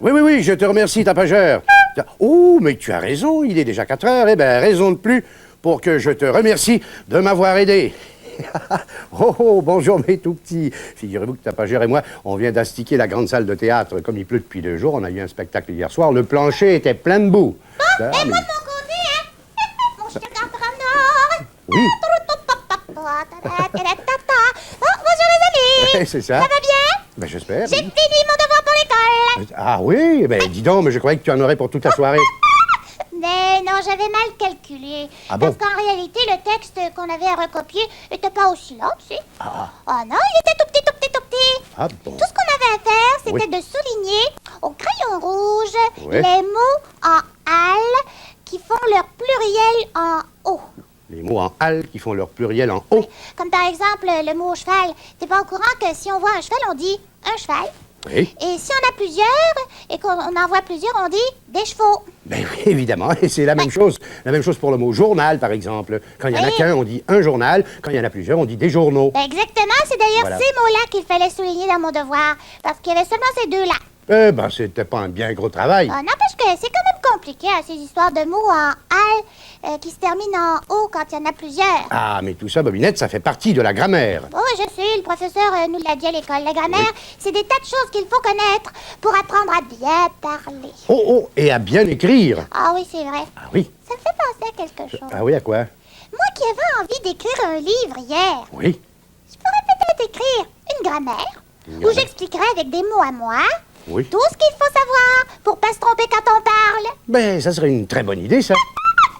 Oui, je te remercie, tapageur. Oh, mais tu as raison, il est déjà 4 heures. Eh bien, raison de plus pour que je te remercie de m'avoir aidé. Oh, bonjour mes tout petits. Figurez-vous que tapageur et moi, on vient d'astiquer la grande salle de théâtre. Comme il pleut depuis 2 jours, on a eu un spectacle hier soir. Le plancher était plein de boue. Bon, et moi de mon côté, hein, mon cher Garde-Nord. Oui. Bonjour les amis. C'est ça. Ça va bien? Ben, j'espère. J'ai fini mon devoir pour l'école. Ah oui? Eh ben, dis donc, mais je croyais que tu en aurais pour toute la soirée. Mais non, j'avais mal calculé. Ah bon? Parce qu'en réalité, le texte qu'on avait à recopier était pas aussi long, tu sais. Oh non, il était tout petit, tout petit, tout petit. Ah bon? Tout ce qu'on avait à faire, c'était Oui. de souligner au crayon rouge Oui. les mots en al qui font leur pluriel en o. Les mots en al qui font leur pluriel en o. Comme par exemple le mot cheval. T'es pas au courant que si on voit un cheval, on dit un cheval. Oui. Et si on a plusieurs et qu'on en voit plusieurs, on dit des chevaux. Ben oui, évidemment. Et c'est la même chose. La même chose pour le mot journal, par exemple. Quand il y en a Oui. qu'un, on dit un journal. Quand il y en a plusieurs, on dit des journaux. Ben exactement, c'est d'ailleurs Voilà. ces mots-là qu'il fallait souligner dans mon devoir. Parce qu'il y avait seulement ces deux-là. Eh ben, c'était pas un bien gros travail. N'empêche que c'est quand même compliqué, hein, ces histoires de mots en al qui se terminent en o quand il y en a plusieurs. Ah, mais tout ça, Bobinette, ça fait partie de la grammaire. Oh, je sais, le professeur nous l'a dit à l'école. La grammaire, c'est des tas de choses qu'il faut connaître pour apprendre à bien parler. Oh, et à bien écrire. Ah oui, c'est vrai. Ah oui. Ça me fait penser à quelque chose. Ah oui, à quoi? Moi qui avais envie d'écrire un livre hier, Oui. je pourrais peut-être écrire une grammaire Une où grammaire. j'expliquerais avec des mots à moi Oui. tout ce qu'il faut savoir pour pas se tromper quand on parle. Ben, ça serait une très bonne idée, ça.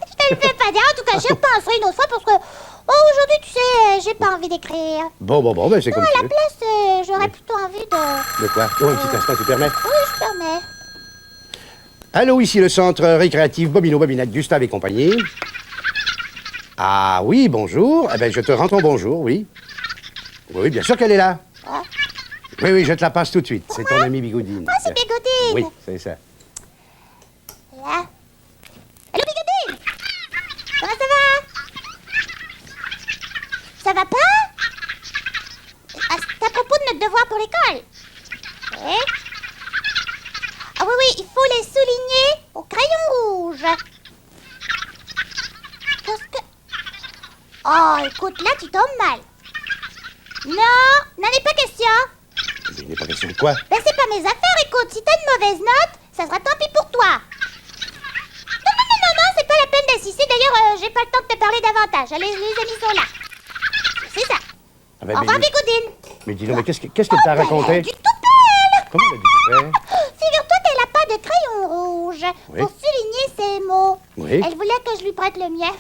Je te le fais pas dire, en tout cas, j'y repenserai une autre fois parce que aujourd'hui, tu sais, j'ai pas envie d'écrire. Bon, ben, c'est Non, comme à tu la veux. place, j'aurais plutôt envie de... De quoi? Oh, un petit instant, tu permets? Oui, je permets. Allô, ici le centre récréatif Bobino, Bobinette, Gustave et compagnie. Ah oui, bonjour. Eh ben, je te rends ton bonjour, oui. Oui, bien sûr qu'elle est là. Ah. Oui, je te la passe tout de suite. C'est ton amie Bigoudine. Ah, c'est Bigoudine. Oui, c'est ça. Là. Allô, Bigoudine? Comment ça va? Ça va pas? Ah, c'est à propos de notre devoir pour l'école. Oui? Ah oui, il faut les souligner au crayon rouge. Parce que... Oh, écoute, là, tu tombes mal. Non, n'en est pas question. Il n'est pas question de quoi? Ben, c'est pas mes affaires, écoute. Si t'as une mauvaise note, ça sera tant pis pour toi. Non, c'est pas la peine d'assister. D'ailleurs, j'ai pas le temps de te parler davantage. Allez, les amis sont là. C'est ça. Ah ben, Au revoir, Bigoudine. mais dis donc, mais qu'est-ce qu'elle t'a raconté? Du tout belle. Comment elle a dit du faire? Figure-toi qu'elle a pas de crayon rouge Oui. pour souligner ses mots. Oui. Elle voulait que je lui prête le mien.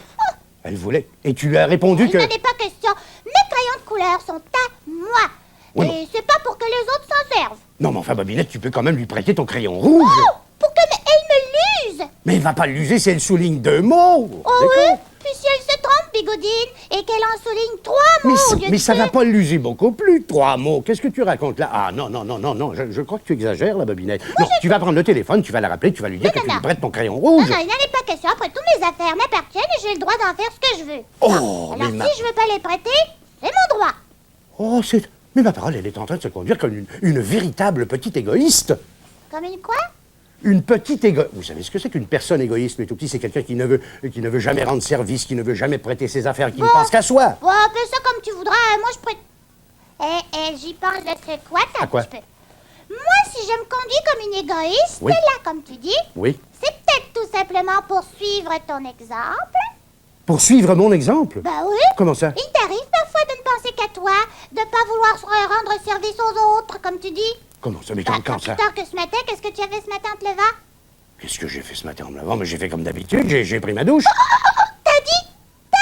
Elle voulait. Et tu lui as répondu Il que... n'en est pas question. Mes crayons de couleur sont à moi. Oui, Et c'est pas pour que les autres s'en servent. Non, mais enfin, Bobinette, tu peux quand même lui prêter ton crayon rouge. Oh, pour qu'elle me l'use. Mais elle va pas l'user si elle souligne 2 mots. Oh oui. Puis si elle se trompe, Bigoudine, et qu'elle en souligne 3 mots au lieu Mais de ça va deux. pas l'user beaucoup plus, 3 mots. Qu'est-ce que tu racontes là? Ah non, je crois que tu exagères, la Bobinette. Non, tu vas prendre le téléphone, tu vas la rappeler, tu vas lui dire Non, que non, tu lui non. prêtes ton crayon rouge. Non, il n'en est pas question. Après tout, mes affaires m'appartiennent et j'ai le droit d'en faire ce que je veux. Oh, Alors mais si je veux pas les prêter, c'est mon droit. Oh, c'est... Mais ma parole, elle est en train de se conduire comme une véritable petite égoïste. Comme une quoi? Une petite égoïste. Vous savez ce que c'est qu'une personne égoïste, mais tout petit, c'est quelqu'un qui ne veut jamais rendre service, qui ne veut jamais prêter ses affaires, qui ne pense qu'à soi. Bon, appelle ça comme tu voudras. Moi, je prête... J'y pense de ce quoi, t'as À quoi? un petit peu. Moi, si je me conduis comme une égoïste, Oui. là, comme tu dis, Oui. c'est peut-être tout simplement pour suivre ton exemple. Pour suivre mon exemple. Bah oui. Comment ça? Il t'arrive parfois de ne penser qu'à toi, de pas vouloir rendre service aux autres, comme tu dis. Comment ça? Mais Bah, quand pas ça? plus tard que ce matin, qu'est-ce que tu as fait ce matin en te levant? Qu'est-ce que j'ai fait ce matin en me lavant? Mais j'ai fait comme d'habitude, j'ai pris ma douche. T'as dit ta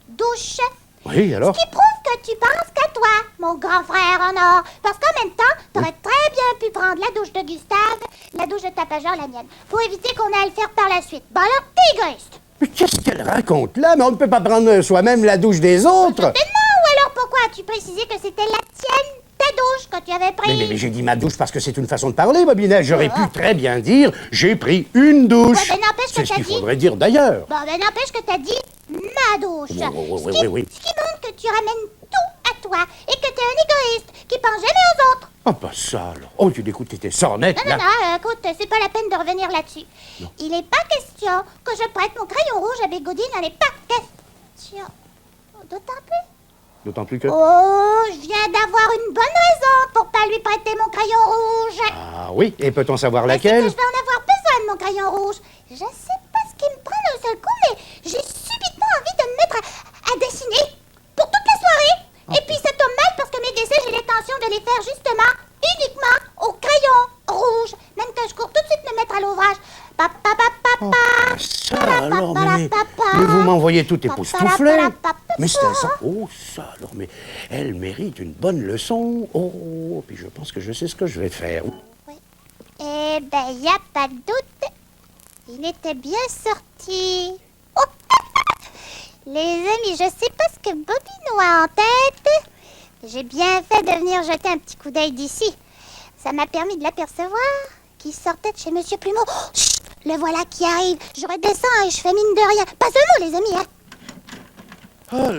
douche. Oui, alors? Ce qui prouve que tu penses qu'à toi, mon grand frère en or. Parce qu'en même temps, t'aurais très bien pu prendre la douche de Gustave, la douche de Tapageur, la mienne, pour éviter qu'on ait à le faire par la suite. Bon alors, t'es égoïste. Mais qu'est-ce qu'elle raconte là? Mais on ne peut pas prendre soi-même la douche des autres. Mais non, ou alors pourquoi as-tu précisé que c'était la tienne, ta douche, quand tu avais pris? Mais j'ai dit ma douche parce que c'est une façon de parler, Bobinette. J'aurais pu très bien dire j'ai pris une douche. Ouais, mais n'empêche que C'est ce t'as qu'il dit- faudrait dire d'ailleurs. Bon, ben n'empêche que t'as dit ma douche. Oui. Ce qui montre que tu ramènes tout à toi et que t'es un égoïste qui pense jamais aux autres. Ah, pas ça, alors. Oh, tu l'écoutes, t'étais sornette, Non, là. non, non, écoute, c'est pas la peine de revenir là-dessus. Il n'est pas question que je prête mon crayon rouge à Bégodine, il n'est pas question. D'autant plus. D'autant plus que... Oh, je viens d'avoir une bonne raison pour pas lui prêter mon crayon rouge. Ah oui, et peut-on savoir C'est laquelle? que je vais en avoir besoin de mon crayon rouge. Je sais pas ce qui me prend d'un seul coup, mais j'ai subitement envie de me mettre à dessiner pour toute la soirée. Et puis ça tombe mal parce que mes dessins, j'ai l'intention de les faire justement, uniquement au crayon rouge. Même que je cours tout de suite me mettre à l'ouvrage. Ça, alors, mais vous m'envoyez tout époustouflé. Mais c'est ça. Oh, ça, alors, mais elle mérite une bonne leçon. Oh, puis je pense que je sais ce que je vais faire. Oui. Eh ben, y a pas de doute. Il était bien sorti. Oh. Les amis, je sais pas ce que Bobino a en tête. J'ai bien fait de venir jeter un petit coup d'œil d'ici. Ça m'a permis de l'apercevoir qui sortait de chez Monsieur Plumeau. Oh, chut, le voilà qui arrive. Je redescends et je fais mine de rien. Pas un mot, les amis, hein. Oh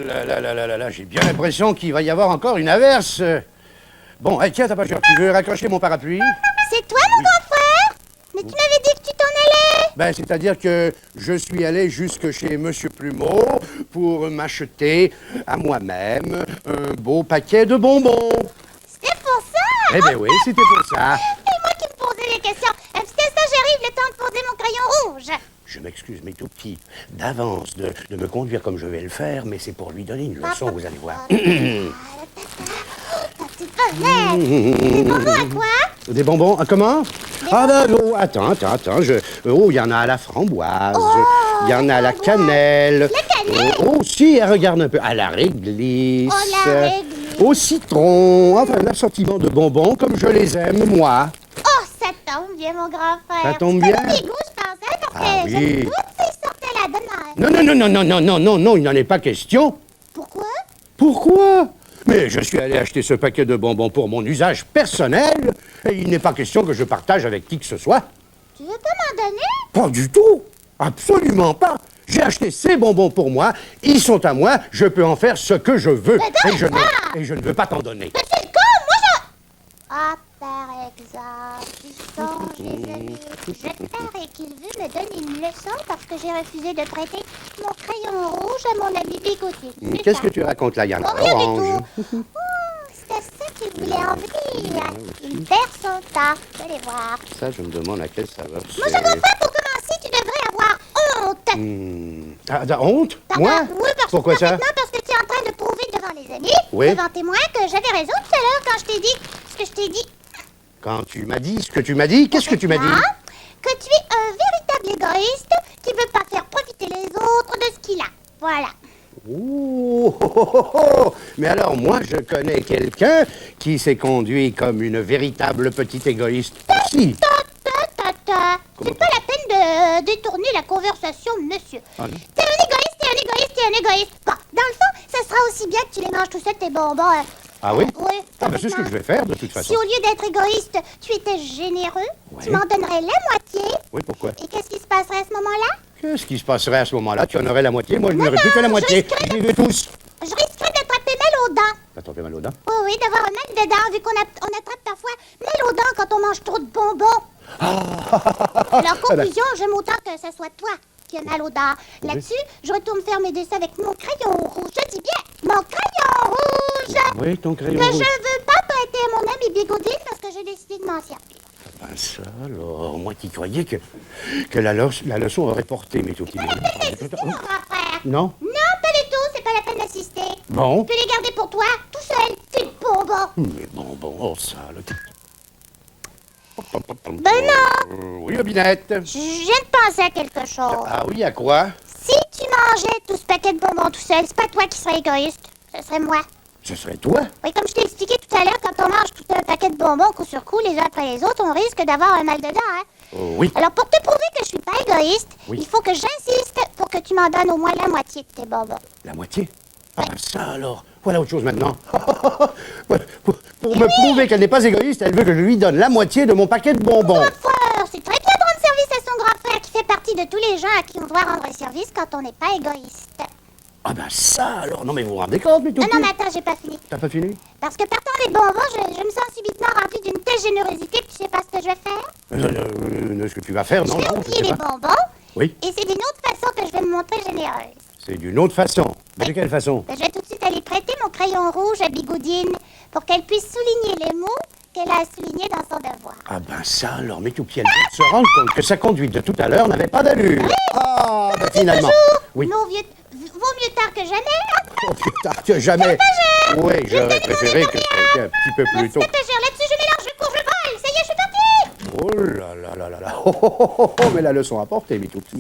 là, j'ai bien l'impression qu'il va y avoir encore une averse. Bon, hey, tiens, Tapageur, tu veux raccrocher mon parapluie? C'est toi, mon grand frère? Mais tu m'avais dit que tu t'en allais. Ben, c'est-à-dire que je suis allé jusque chez Monsieur Plumeau pour m'acheter à moi-même un beau paquet de bonbons. C'était pour ça. Eh ben oui, c'était pour ça. Et moi qui me posais des questions. Un petit instant, j'arrive, le temps de poser mon crayon rouge. Je m'excuse, mes tout petits, d'avance de me conduire comme je vais le faire, mais c'est pour lui donner une leçon, vous allez voir. Ta petite fenêtre. Des bonbons à quoi? Des bonbons, ah, comment? Ah ben, oh, attends, oh, il y en a à la framboise, il y en a à la cannelle. La cannelle? Oh, si, regarde un peu, à la réglisse. Oh, la réglisse. Au citron, enfin, un assortiment de bonbons comme je les aime, moi. Oh, ça tombe bien, mon grand frère. Ça tombe C'est bien? un petit goût, je pense, hein, parce Ah que oui. j'aime toutes ces sortes là dedans. Non, il n'en est pas question. Pourquoi? Pourquoi? Mais je suis allé acheter ce paquet de bonbons pour mon usage personnel, et il n'est pas question que je partage avec qui que ce soit. Tu veux pas m'en donner? Pas du tout. Absolument pas. J'ai acheté ces bonbons pour moi, ils sont à moi, je peux en faire ce que je veux. Mais donne-moi! Et je ne veux pas t'en donner. Mais c'est con, moi je... Ah, par exemple, tu songes, les amis. Je parie qu'il veut me donner une leçon parce que j'ai refusé de prêter mon crayon rouge à mon ami Bigoudi. Qu'est-ce que tu racontes là, Yann? Oh, rien du Orange. tout. C'est à ça qu'il voulait en venir. Il perd son temps. Vous allez voir. Ça, je me demande à quel ça va. Mon cher grand frère, pour commencer, tu devrais avoir honte. T'as honte? Pardon? Moi? Oui, Pourquoi ça? parfaitement, parce que tu es en train de prouver devant les amis, Oui. devant témoins, que j'avais raison tout à l'heure quand je t'ai dit ce que je t'ai dit. Quand tu m'as dit ce que tu m'as dit, qu'est-ce que tu m'as dit? Que tu es un véritable égoïste qui veut pas faire profiter les autres de ce qu'il a. Voilà. Oh. Mais alors, moi, je connais quelqu'un qui s'est conduit comme une véritable petite égoïste aussi. C'est pas la peine de détourner la conversation, monsieur. Ah non? T'es un égoïste. Bon, dans le fond, ça sera aussi bien que tu les manges tout seul, tes bonbons. Ah oui? Oui. Ah ben, c'est ce que je vais faire, de toute façon. Si au lieu d'être égoïste, tu étais généreux, Ouais. tu m'en donnerais la moitié. Oui, pourquoi? Et qu'est-ce qui se passerait à ce moment-là? Qu'est-ce qui se passerait à ce moment-là? Tu en aurais la moitié, moi je n'aurais non, plus que la je moitié. risquerais Je les veux tous. Je risquerais d'attraper mal aux dents. T'as tombé mal aux dents? Oui, d'avoir un mal de dents, vu qu'on on attrape parfois mal aux dents quand on mange trop de bonbons. Alors, conclusion, j'aime autant que ce soit toi qui as mal aux dents. Là-dessus, je retourne faire mes dessins avec mon crayon rouge. Je dis bien, mon crayon rouge! Oui, ton crayon Que je rouge. veux pas prêter à mon ami Bigodine parce que j'ai décidé de m'en servir. Ben ça, alors, moi qui croyais que la leçon aurait porté, mais tout petit Mon grand frère. Non? Non, pas du tout, c'est pas la peine d'assister. Bon. Tu peux les garder pour toi, tout seul, tes bonbons. Mais bon, oh ça, là. Ben non! Oui, Bobinette. Je viens de penser à quelque chose. Ah oui, à quoi? Si tu mangeais tout ce paquet de bonbons tout seul, c'est pas toi qui serais égoïste, ce serait moi. Ce serait toi? Oui, comme je t'ai expliqué tout à l'heure, quand on mange tout un paquet de bonbons coup sur coup, les uns après les autres, on risque d'avoir un mal de dents, hein? Oh, oui. Alors, pour te prouver que je suis pas égoïste, Oui. il faut que j'insiste pour que tu m'en donnes au moins la moitié de tes bonbons. La moitié? Ah ben ça alors, voilà autre chose maintenant. Pour me prouver qu'elle n'est pas égoïste, elle veut que je lui donne la moitié de mon paquet de bonbons. Frère, c'est très bien de rendre service à son grand frère qui fait partie de tous les gens à qui on doit rendre service quand on n'est pas égoïste. Ah ben ça alors, non mais vous vous rendez compte, mais tout Non, non, mais attends, j'ai pas fini. T'as pas fini? Parce que partant les bonbons, je me sens subitement remplie d'une telle générosité que tu sais pas ce que je vais faire. Ce que tu vas faire, non, Je vais non, je oublier sais les pas. bonbons. Oui. Et c'est d'une autre façon que je vais me montrer généreuse. C'est d'une autre façon. Mais de quelle façon? Ben, je vais tout de suite aller prêter mon crayon rouge à Bigoudine pour qu'elle puisse souligner les mots qu'elle a soulignés dans son devoir. Ah ben ça alors, mais tout elle vient de se rendre compte que sa conduite de tout à l'heure n'avait pas d'allure. Ah, ben finalement. Oui. Vaut mieux tard que jamais. Oh putain, que jamais. Oui, j'aurais préféré que c'était un petit peu plus tôt. Stratagère, là-dessus, je mélange, je cours, je vole. Ça y est, je suis partie. Oh là là là là là. Oh, oh, oh, oh, oh, mais la leçon à porter, mes tout petits.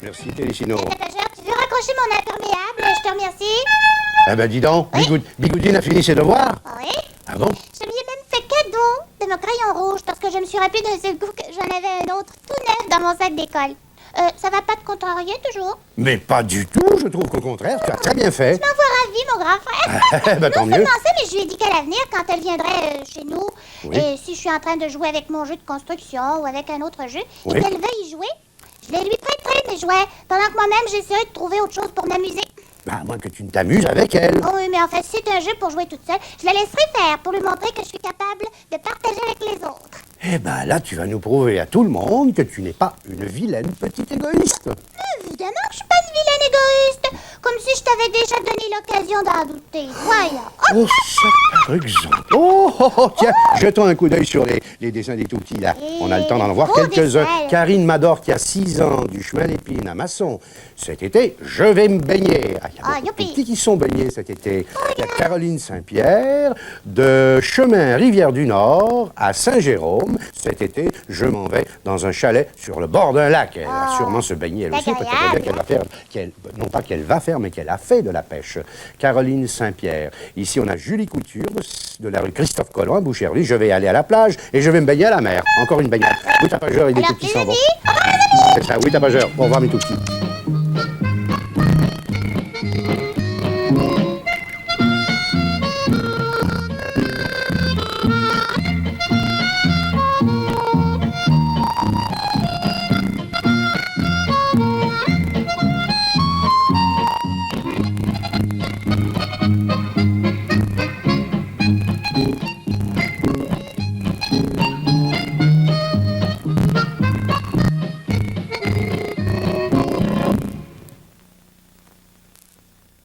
Merci, Téléchino. Stratagère, tu veux raccrocher mon imperméable? Je te remercie. Ah ben dis donc, Bigoudine a fini ses devoirs? Oui. Ah bon? Je lui ai même fait cadeau de mon crayon rouge parce que je me suis rappelé d'un seul coup que j'en avais un autre tout neuf dans mon sac d'école. Ça va pas te contrarier toujours? Mais pas du tout, je trouve qu'au contraire, tu as très bien fait. Je m'en vois ravi, mon grand frère. Ben tant Non mieux. seulement ça, mais je lui ai dit qu'à l'avenir, quand elle viendrait chez nous, Oui. et si je suis en train de jouer avec mon jeu de construction ou avec un autre jeu, Oui. et qu'elle veuille y jouer, je les lui prêterai mes jouets, pendant que moi-même j'essaierai de trouver autre chose pour m'amuser. Ben, à moins que tu ne t'amuses avec elle. Oh oui, mais en fait, si c'est un jeu pour jouer toute seule, je la laisserai faire pour lui montrer que je suis capable de partager avec les autres. Eh ben là, tu vas nous prouver à tout le monde que tu n'es pas une vilaine petite égoïste. Évidemment que je suis pas une vilaine égoïste, comme si je t'avais déjà donné l'occasion d'en douter. Voyons. Oh, Oh, ça, par exemple. Oh, oh, oh, tiens, jetons un coup d'œil sur les dessins des tout petits, là. On a le temps d'en voir beaux quelques-uns. dessins. Karine Mador, qui a 6 ans, du chemin d'Épine à Masson. Cet été, je vais me baigner. Ah, il y a Ah, beaucoup de youpi. petits qui sont baignés cet été. Il y a Caroline Saint-Pierre, de chemin Rivière du Nord à Saint-Jérôme. Cet été, je m'en vais dans un chalet sur le bord d'un lac. Elle va sûrement se baigner, elle c'est aussi. Peut-être agréable. bien qu'elle va faire, non pas qu'elle va faire, mais qu'elle a fait de la pêche. Caroline Saint-Pierre. Ici, on a Julie Couture de la rue Christophe Colomb à Boucherville. Je vais aller à la plage et je vais me baigner à la mer. Encore une baignade. Oui, tapageur et des alors, tout petits les s'en vont. amis, C'est ça, oui, tapageur. Au revoir, mes tout petits.